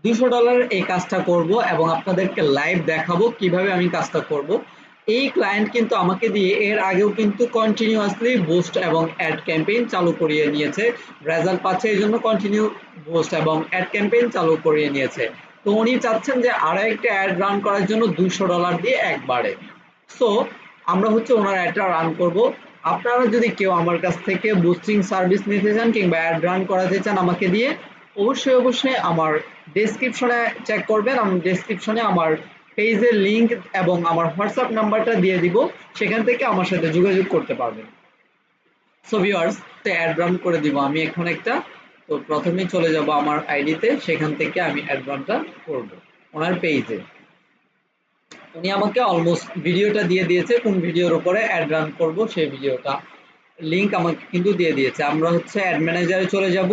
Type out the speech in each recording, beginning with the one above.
$200 এই কাজটা করব এবং আপনাদেরকে লাইভ দেখাবো কিভাবে আমি কাজটা করব। এই ক্লায়েন্ট কিন্তু আমাকে দিয়ে এর আগেও কিন্তু কন্টিনিউয়াসলি বুস্ট এবং অ্যাড ক্যাম্পেইন চালু করিয়ে নিয়েছে। রেজাল্ট পাচ্ছে এই জন্য কন্টিনিউ বুস্ট এবং অ্যাড ক্যাম্পেইন চালু করিয়ে নিয়েছে। তো উনি চাচ্ছেন যে আরো একটা অ্যাড রান করার জন্য $200 দিয়ে একবারে। সো আমরা হচ্ছে ওনার অ্যাডটা রান করব। আপনারা যদি কেউ আমার কাছ থেকে বুস্টিং সার্ভিস নিতে চান কিংবা অ্যাড রান করাতে চান আমাকে দিয়ে, অবশ্যই আমার ডেসক্রিপশনে চেক করবেন। আমি ডেসক্রিপশনে আমার পেজের লিংক এবং আমার হোয়াটসঅ্যাপ নাম্বারটা দিয়ে দিব, সেখান থেকে আমার সাথে যোগাযোগ করতে পারবেন। সো ভিউয়ার্স, অ্যাড রান করে দিব আমি এখন একটা। তো প্রথমেই চলে যাব আমার আইডিতে, সেখান থেকে আমি অ্যাড রানটা করব ওনার পেজে। উনি আমাকে অলমোস্ট ভিডিওটা দিয়ে দিয়েছে, কোন ভিডিওর উপরে অ্যাড রান করব সেই ভিডিওটা লিংক আমাকে কিন্তু দিয়ে দিয়েছে। আমরা হচ্ছে অ্যাড ম্যানেজারে চলে যাব,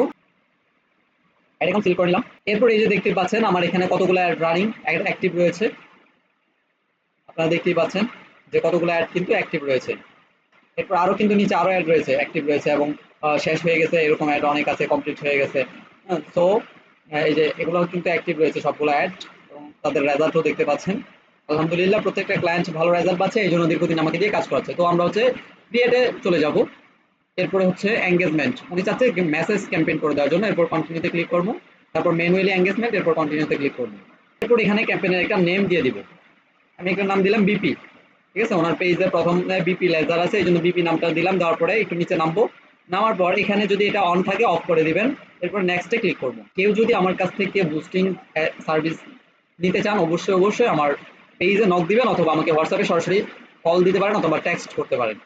অ্যাড অ্যাকাউন্ট সিলেক্ট করে নিলাম। এরপর এই যে দেখতে পাচ্ছেন আমার এখানে কতগুলো অ্যাড রানিং অ্যাক্টিভ রয়েছে। আপনারা দেখতেই পাচ্ছেন যে কতগুলো অ্যাড কিন্তু অ্যাক্টিভ রয়েছে। এরপর আরো কিন্তু নিচে আরো অ্যাড রয়েছে, অ্যাক্টিভ রয়েছে এবং শেষ হয়ে গেছে এরকম অ্যাড অনেক আছে, কমপ্লিট হয়ে গেছে। সো এই যে এগুলো কিন্তু অ্যাক্টিভ রয়েছে সবগুলো অ্যাড এবং তাদের রেজাল্টও দেখতে পাচ্ছেন। আলহামদুলিল্লাহ প্রত্যেকটা ক্লায়েন্ট ভালো রেজাল্ট পাচ্ছে, এই জন্য দীর্ঘদিন আমাকে দিয়ে কাজ করাচ্ছে। তো আমরা হচ্ছে ক্রিয়েটে চলে যাব। এরপরে হচ্ছে এঙ্গেজমেন্ট, উনি চাচ্ছে মেসেজ ক্যাম্পেইন করে দেওয়ার জন্য। এরপর কন্টিনিউতে ক্লিক করবো, তারপর ম্যানুয়ালি এঙ্গেজমেন্ট, এরপর কন্টিনিউতে ক্লিক করবো। এরপর এখানে ক্যাম্পেইনের একটা নেম দিয়ে দিব। আমি একটা নাম দিলাম বিপি। ঠিক আছে, ওনার পেজে প্রথম বিপি লেজার আছে, এই জন্য বিপি নামটা দিলাম। দেওয়ার পরে একটু নিচে নামবো, নামার পর এখানে যদি এটা অন থাকে অফ করে দিবেন। এরপর নেক্সটে ক্লিক করব। কেউ যদি আমার কাছ থেকে বুস্টিং সার্ভিস নিতে চান অবশ্যই আমার পেজে নক দিবেন, অথবা আমাকে হোয়াটসঅ্যাপে সরাসরি কল দিতে পারেন অথবা টেক্সট করতে পারেন।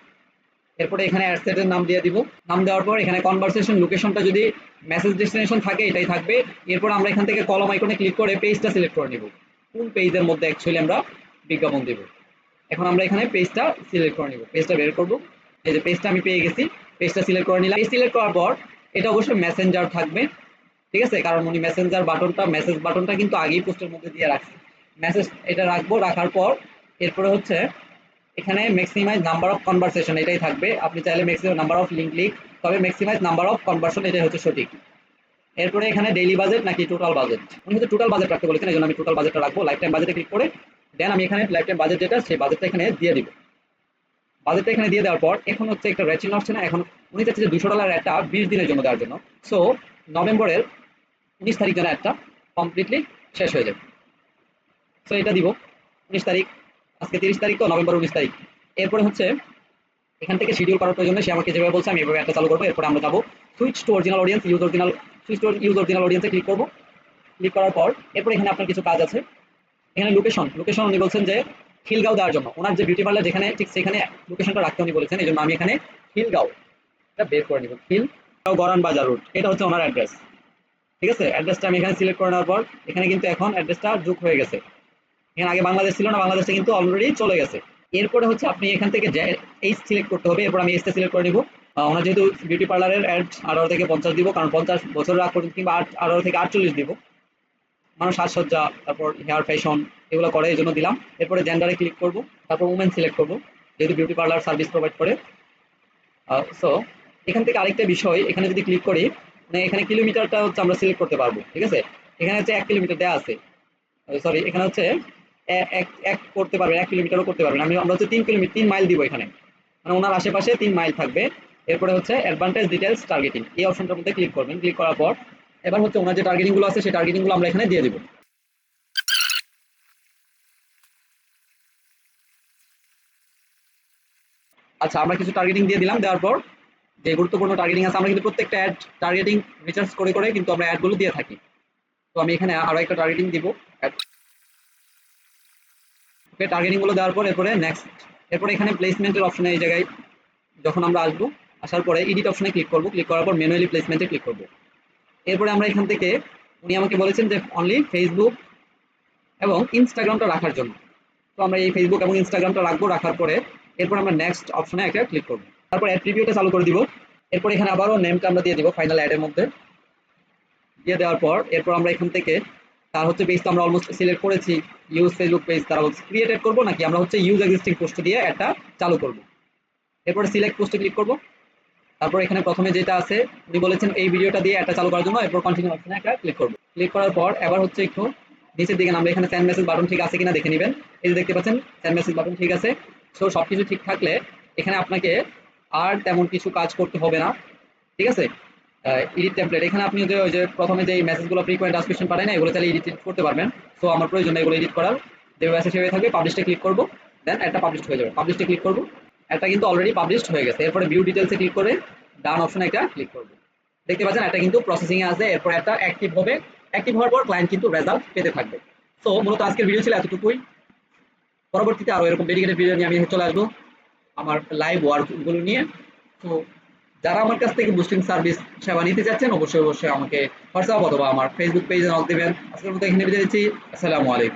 এরপরে এখানে অ্যাডসেটের নাম দিয়ে দিব। নাম দেওয়ার পর এখানে কনভারসেশন লোকেশনটা যদি মেসেজ ডেস্টিনেশন থাকে এটাই থাকবে। এরপর আমরা এখান থেকে কলম আইকনে ক্লিক করে পেজটা সিলেক্ট করে নিব, কোন পেজের মধ্যে অ্যাকচুয়ালি আমরা বিজ্ঞাপন দেব। এখন আমরা এখানে পেজটা সিলেক্ট করে নিব, পেজটা বের করব। এই যে পেজটা আমি পেয়ে গেছি, পেজটা সিলেক্ট করে নিলাম। পেজ সিলেক্ট করার পর এটা অবশ্যই মেসেঞ্জার থাকবে। ঠিক আছে, কারণ উনি মেসেঞ্জার বাটনটা মেসেজ বাটনটা কিন্তু আগেই পোস্টের মধ্যে দিয়ে রাখছে। মেসেজ এটা রাখবো, রাখার পর এরপরে হচ্ছে এখানে ম্যাক্সিমাইজ নাম্বার অফ কনভারসেশন এটাই থাকবে। আপনি চাইলে ম্যাক্সিমাম নাম্বার অফ লিঙ্ক, তবে ম্যাক্সিমাইজ নাম্বার অফ কনভারশন এটাই হচ্ছে সঠিক। এরপরে এখানে ডেইলি বাজেট নাকি টোটাল বাজেট, উনি কিন্তু টোটাল বাজেট রাখতে বলেছেন, এই জন্য আমি টোটাল বাজেটটা রাখবো। লাইফ টাইম বাজেটে ক্লিক করে দেন আমি এখানে লাইফ টাইম বাজেট যেটা সেই বাজেটটা এখানে দিয়ে দিব। বাজেটটা এখানে দিয়ে দেওয়ার পর এখন হচ্ছে একটা রেচিন আসছে না, এখন উনি চাচ্ছে যে $200 একটা 20 দিনের জন্য দেওয়ার জন্য। সো নভেম্বরের 19 তারিখ যেন একটা কমপ্লিটলি শেষ হয়ে যাবে। সো এটা দিব 19 তারিখ, আজকে 30 তারিখ, তো নভেম্বর 19 তারিখ। এরপরে হচ্ছে এখান থেকে শিডিউল করার প্রয়োজনে সে আমাকে যেভাবে বলছে আমি এভাবে একটা চালু করবো। এরপরে আমরা যাবো switch to original audience, switch to use original অডিয়েন্সে ক্লিক করবো। ক্লিক করার পর এরপর এখানে আপনার কিছু কাজ আছে। এখানে লোকেশন উনি বলছেন যে খিলগাঁও দেওয়ার জন্য, ওনার যে বিউটি পার্লার যেখানে ঠিক সেখানে লোকেশনটা রাখতে উনি বলেছেন, এই জন্য আমি এখানে খিলগাঁও এটা বের করে নিব। খিলগাঁও গরান বাজার রোড, এটা হচ্ছে ওনার অ্যাড্রেস। ঠিক আছে, অ্যাড্রেসটা আমি এখানে সিলেক্ট করে নেওয়ার পর এখানে কিন্তু এখন অ্যাড্রেসটা যোগ হয়ে গেছে। এখানে আগে বাংলাদেশ ছিল না, বাংলাদেশটা কিন্তু অলরেডি চলে গেছে। এরপরে হচ্ছে আপনি এখান থেকে এইজ সিলেক্ট করতে হবে। এরপর আমি এইজটা সিলেক্ট করে নিব। ওনার যেহেতু বিউটি পার্লারের অ্যাড 18 থেকে 50 দিব, কারণ 50 বছরের আগ পর্যন্ত, কিংবা 18 থেকে 48 দিব। মানুষ সাজসজ্জা, তারপর হেয়ার ফ্যাশন এগুলো করে, এই জন্য দিলাম। এরপরে জেন্ডারে ক্লিক করব, তারপর উমেন সিলেক্ট করব, যেহেতু বিউটি পার্লার সার্ভিস প্রোভাইড করে। সো এখান থেকে আরেকটা বিষয়, এখানে যদি ক্লিক করি মানে এখানে কিলোমিটারটা হচ্ছে আমরা সিলেক্ট করতে পারবো। ঠিক আছে, এখানে হচ্ছে 1 কিলোমিটার দেওয়া আছে, সরি এখানে হচ্ছে এক করতে পারবেন, 1 কিলোমিটারও করতে পারবেন। আমরা হচ্ছে 3 কিলোমিটার 3 মাইল দিব এখানে, মানে ওনার আশেপাশে 3 মাইল থাকবে। এরপরে হচ্ছে অ্যাডভান্টেজ ডিটেলস টার্গেটিং, এই অপশনটার মধ্যে ক্লিক করবেন। ক্লিক করার পর এবার হচ্ছে ওনার যে টার্গেটিং গুলো আছে সেই টার্গেটিং গুলো আমরা এখানে দিয়ে দিব। আচ্ছা, আমরা কিছু টার্গেটিং দিয়ে দিলাম। দেওয়ার পর যে গুরুত্বপূর্ণ টার্গেটিং আছে, আমরা কিন্তু প্রত্যেকটা অ্যাড টার্গেটিং রিসার্চ করে কিন্তু আমরা অ্যাডগুলো দিয়ে থাকি। তো আমি এখানে আরো একটা টার্গেটিং দিব। ওকে, টার্গেটিং গুলো দেওয়ার পর এরপরে নেক্সট, এরপরে এখানে প্লেসমেন্টের অপশনে এই জায়গায় যখন আমরা আসবো, আসার পরে এডিট অপশনে ক্লিক করব। ক্লিক করার পর ম্যানুয়ালি প্লেসমেন্টে ক্লিক করব। এরপরে আমরা এখান থেকে উনি আমাকে বলেছেন যে অনলি ফেসবুক এবং ইনস্টাগ্রামটা রাখার জন্য। তো আমরা এই ফেসবুক এবং ইনস্টাগ্রামটা রাখবো। রাখার পরে এরপর আমরা নেক্সট অপশনে একটা ক্লিক করব। তারপর অ্যাড প্রিভিউটা চালু করে দিব। এরপর এখানে আবারও নেমটা আমরা দিয়ে দিব ফাইনাল অ্যাডের মধ্যে। দিয়ে দেওয়ার পর এরপর আমরা এখান থেকে তার হচ্ছে পেজটা আমরা অলমোস্ট সিলেক্ট করেছি, ইউজ ফেসবুক পেজ, তারা হচ্ছে ক্রিয়েটেড করবো নাকি আমরা হচ্ছে ইউজ এক্সিস্টিং পোস্ট দিয়ে একটা চালু করব। এরপরে সিলেক্ট পোস্টে ক্লিক করব। তারপর এখানে প্রথমে যেটা আছে উনি বলেছেন এই ভিডিওটা দিয়ে এটা চালু করার জন্য, এরপর কন্টিনিউ অপশনে একটা ক্লিক করব। ক্লিক করার পর এবার হচ্ছে একটু নিচের দিকে নামলে এখানে সেন্ড মেসেজ বাটন ঠিক আছে কিনা দেখে নেবেন। এই যে দেখতে পাচ্ছেন সেন্ড মেসেজ বাটন ঠিক আছে। সো সবকিছু ঠিক থাকলে এখানে আপনাকে আর তেমন কিছু কাজ করতে হবে না, ঠিক আছে। এডিট টেমপ্লেট, এখানে আপনি যে ওই যে প্রথমে যে মেসেজগুলো ফ্রিকোয়েন্ট আস্ক কোয়েশ্চেন পাঠায় না, এগুলো চাইলে এডিট করতে পারবেন। সো আমার প্রয়োজন নেই এগুলো এডিট করার। যেভাবে আছে সেভাবে থাকবে। পাবলিশে ক্লিক করব, দেন একটা পাবলিশ হয়ে যাবে। পাবলিশে ক্লিক করব, একটা কিন্তু অলরেডি পাবলিশড হয়ে গেছে। এরপরে ভিউ ডিটেলসে ক্লিক করে ডান অপশনে একটা ক্লিক করব। দেখতে পাচ্ছেন এটা কিন্তু প্রসেসিং এ আছে। এরপর একটা অ্যাক্টিভ হবে, অ্যাক্টিভ হওয়ার পর ক্লায়েন্ট কিন্তু রেজাল্ট পেতে থাকবে। সো মূলত আজকের ভিডিও ছিল এতটুকুই। পরবর্তীতে আরো এরকম ডেডিকেটেড ভিডিও নিয়ে আমি চলে আসবো আমার লাইভ ওয়ার্ক গুলো নিয়ে। তো যারা আমার কাছ থেকে বুস্টিং সার্ভিস সেবা নিতে চাচ্ছেন অবশ্যই অবশ্যই আমাকে হোয়াটসঅ্যাপ অথবা আমার ফেসবুক পেজে নক দিবেন। আজকের মতো এখানে বিদায় দিচ্ছি। আসসালামু আলাইকুম।